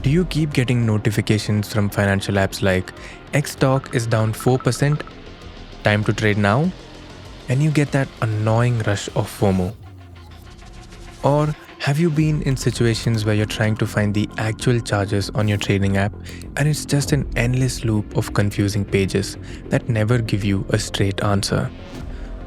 Do you keep getting notifications from financial apps like X stock is down 4%, time to trade now? And you get that annoying rush of FOMO. Or have you been in situations where you're trying to find the actual charges on your trading app and it's just an endless loop of confusing pages that never give you a straight answer?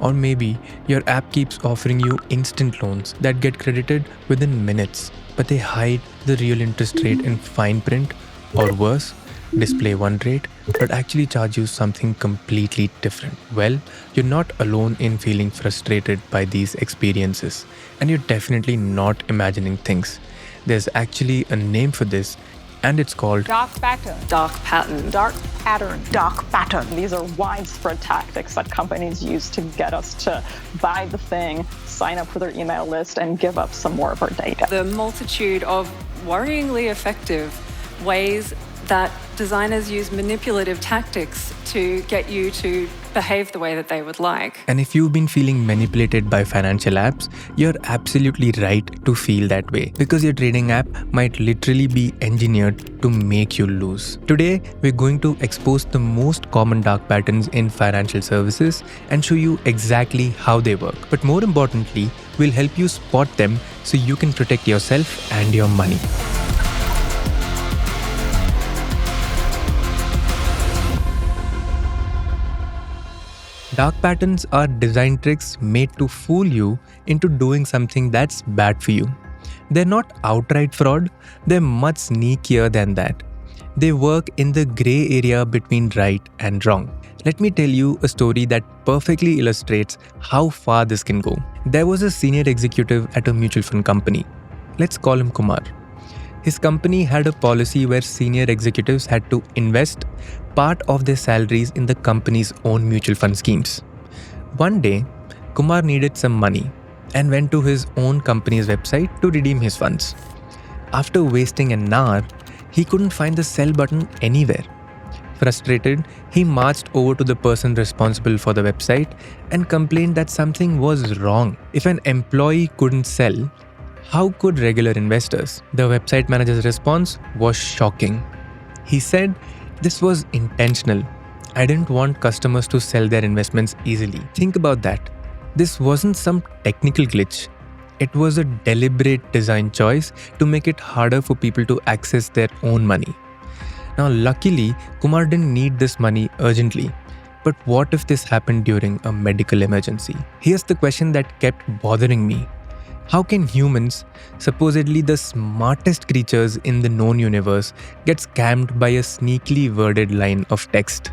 Or maybe your app keeps offering you instant loans that get credited within minutes, but they hide the real interest rate in fine print, or worse, display one rate but actually charge you something completely different. Well, you're not alone in feeling frustrated by these experiences, and you're definitely not imagining things. There's actually a name for this, and it's called dark pattern. Dark pattern. Dark pattern. Dark pattern. These are widespread tactics that companies use to get us to buy the thing, sign up for their email list, and give up some more of our data. The multitude of worryingly effective ways that designers use manipulative tactics to get you to behave the way that they would like. And if you've been feeling manipulated by financial apps, you're absolutely right to feel that way, because your trading app might literally be engineered to make you lose. Today, we're going to expose the most common dark patterns in financial services and show you exactly how they work. But more importantly, we'll help you spot them so you can protect yourself and your money. Dark patterns are design tricks made to fool you into doing something that's bad for you. They're not outright fraud, they're much sneakier than that. They work in the gray area between right and wrong. Let me tell you a story that perfectly illustrates how far this can go. There was a senior executive at a mutual fund company. Let's call him Kumar. His company had a policy where senior executives had to invest part of their salaries in the company's own mutual fund schemes. One day, Kumar needed some money and went to his own company's website to redeem his funds. After wasting an hour, he couldn't find the sell button anywhere. Frustrated, he marched over to the person responsible for the website and complained that something was wrong. If an employee couldn't sell, how could regular investors? The website manager's response was shocking. He said, "This was intentional. I didn't want customers to sell their investments easily." Think about that. This wasn't some technical glitch. It was a deliberate design choice to make it harder for people to access their own money. Now, luckily, Kumar didn't need this money urgently. But what if this happened during a medical emergency? Here's the question that kept bothering me. How can humans, supposedly the smartest creatures in the known universe, get scammed by a sneakily worded line of text?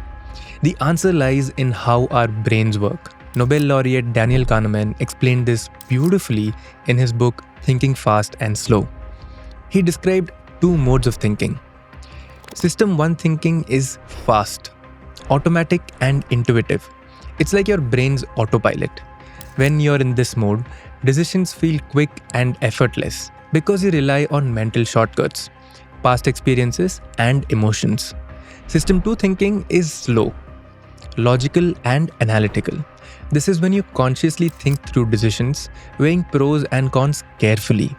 The answer lies in how our brains work. Nobel laureate Daniel Kahneman explained this beautifully in his book Thinking Fast and Slow. He described two modes of thinking. System 1 thinking is fast, automatic and intuitive. It's like your brain's autopilot. When you're in this mode, decisions feel quick and effortless because you rely on mental shortcuts, past experiences, and emotions. System 2 thinking is slow, logical, and analytical. This is when you consciously think through decisions, weighing pros and cons carefully.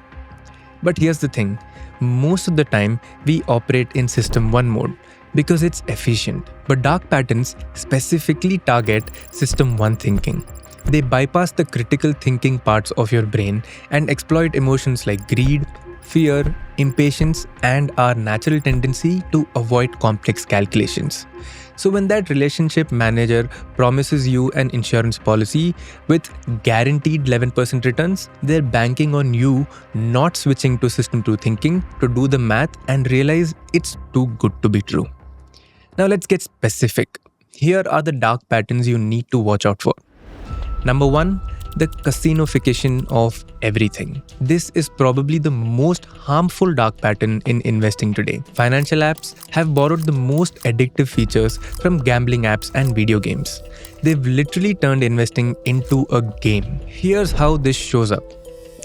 But here's the thing, most of the time we operate in System 1 mode because it's efficient. But dark patterns specifically target System 1 thinking. They bypass the critical thinking parts of your brain and exploit emotions like greed, fear, impatience, and our natural tendency to avoid complex calculations. So when that relationship manager promises you an insurance policy with guaranteed 11% returns, they're banking on you not switching to System 2 thinking to do the math and realize it's too good to be true. Now let's get specific. Here are the dark patterns you need to watch out for. Number 1, the casinofication of everything. This is probably the most harmful dark pattern in investing today. Financial apps have borrowed the most addictive features from gambling apps and video games. They've literally turned investing into a game. Here's how this shows up.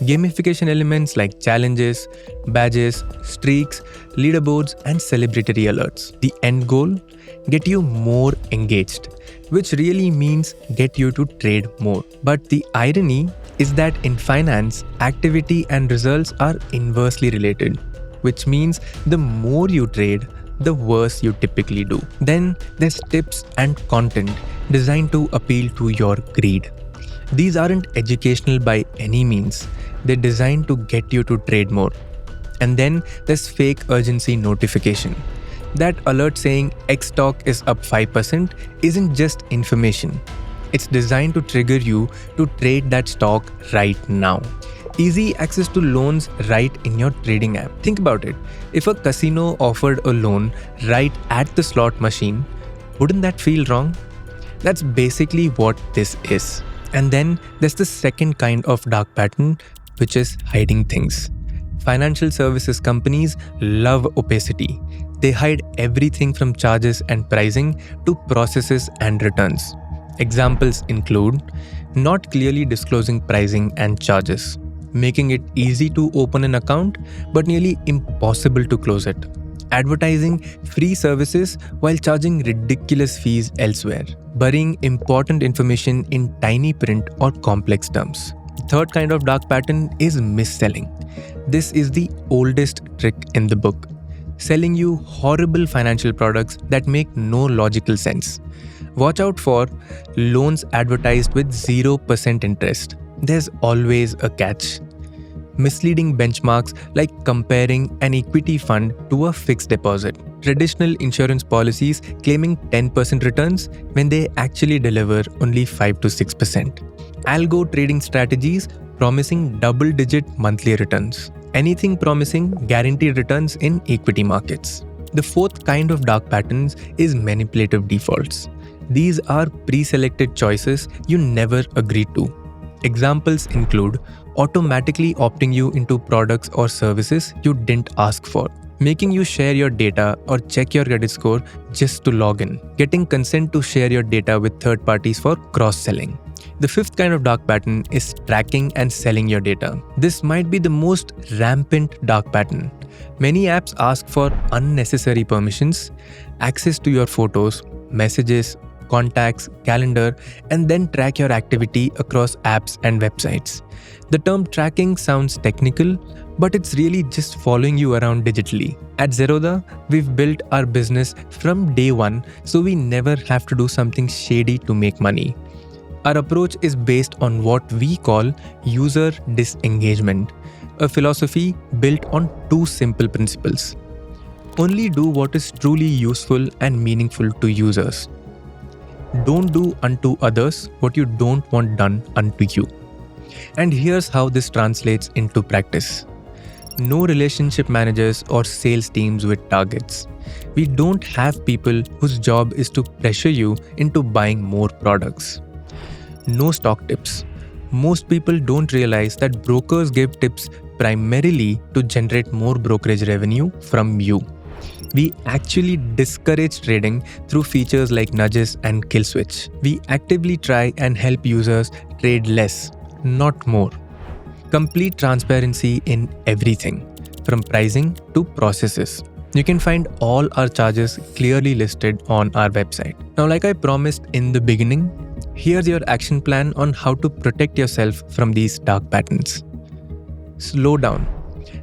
Gamification elements like challenges, badges, streaks, leaderboards, and celebratory alerts. The end goal? Get you more engaged, which really means get you to trade more. But the irony is that in finance, activity and results are inversely related. which means the more you trade, the worse you typically do. Then there's tips and content designed to appeal to your greed. These aren't educational by any means. They're designed to get you to trade more. And then there's fake urgency notification. That alert saying X stock is up 5% isn't just information. It's designed to trigger you to trade that stock right now. Easy access to loans right in your trading app. Think about it. If a casino offered a loan right at the slot machine, wouldn't that feel wrong? That's basically what this is. And then there's the second kind of dark pattern, which is hiding things. Financial services companies love opacity. They hide everything from charges and pricing to processes and returns. Examples include not clearly disclosing pricing and charges, making it easy to open an account but nearly impossible to close it, advertising free services while charging ridiculous fees elsewhere, burying important information in tiny print or complex terms. The third kind of dark pattern is mis-selling. This is the oldest trick in the book, selling you horrible financial products that make no logical sense. Watch out for loans advertised with 0% interest. There's always a catch. Misleading benchmarks like comparing an equity fund to a fixed deposit. Traditional insurance policies claiming 10% returns when they actually deliver only 5 to 6%. Algo trading strategies promising double-digit monthly returns. Anything promising guaranteed returns in equity markets. The fourth kind of dark patterns is manipulative defaults. These are pre-selected choices you never agreed to. Examples include automatically opting you into products or services you didn't ask for, making you share your data or check your credit score just to log in, getting consent to share your data with third parties for cross-selling. The fifth kind of dark pattern is tracking and selling your data. This might be the most rampant dark pattern. Many apps ask for unnecessary permissions, access to your photos, messages, contacts, calendar, and then track your activity across apps and websites. The term tracking sounds technical, but it's really just following you around digitally. At Zeroda, we've built our business from day one, so we never have to do something shady to make money. Our approach is based on what we call user disengagement, a philosophy built on two simple principles. Only do what is truly useful and meaningful to users. Don't do unto others what you don't want done unto you. And here's how this translates into practice. No relationship managers or sales teams with targets. We don't have people whose job is to pressure you into buying more products. No stock tips. Most people don't realize that brokers give tips primarily to generate more brokerage revenue from you. We actually discourage trading through features like nudges and kill switch. We actively try and help users trade less, not more. Complete transparency in everything, from pricing to processes. You can find all our charges clearly listed on our website. Now, like I promised in the beginning, here's your action plan on how to protect yourself from these dark patterns. Slow down.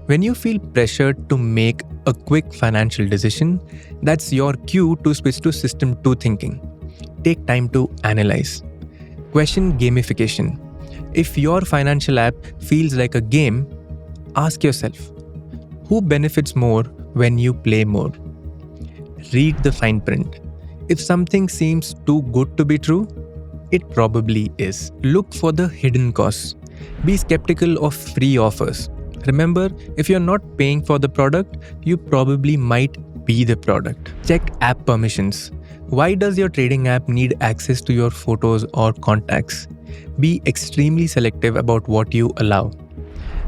When you feel pressured to make a quick financial decision, that's your cue to switch to System 2 thinking. Take time to analyze. Question gamification. If your financial app feels like a game, ask yourself, who benefits more when you play more? Read the fine print. If something seems too good to be true, it probably is. Look for the hidden costs. Be skeptical of free offers. Remember, if you're not paying for the product, you probably might be the product. Check app permissions. Why does your trading app need access to your photos or contacts? Be extremely selective about what you allow.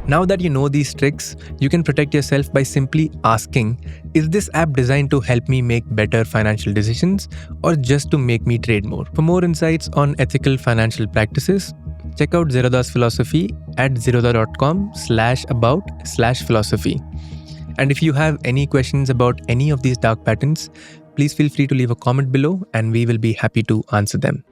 Now that you know these tricks, you can protect yourself by simply asking, is this app designed to help me make better financial decisions or just to make me trade more? For more insights on ethical financial practices, check out Zerodha's philosophy at zerodha.com/about/philosophy. And if you have any questions about any of these dark patterns, please feel free to leave a comment below and we will be happy to answer them.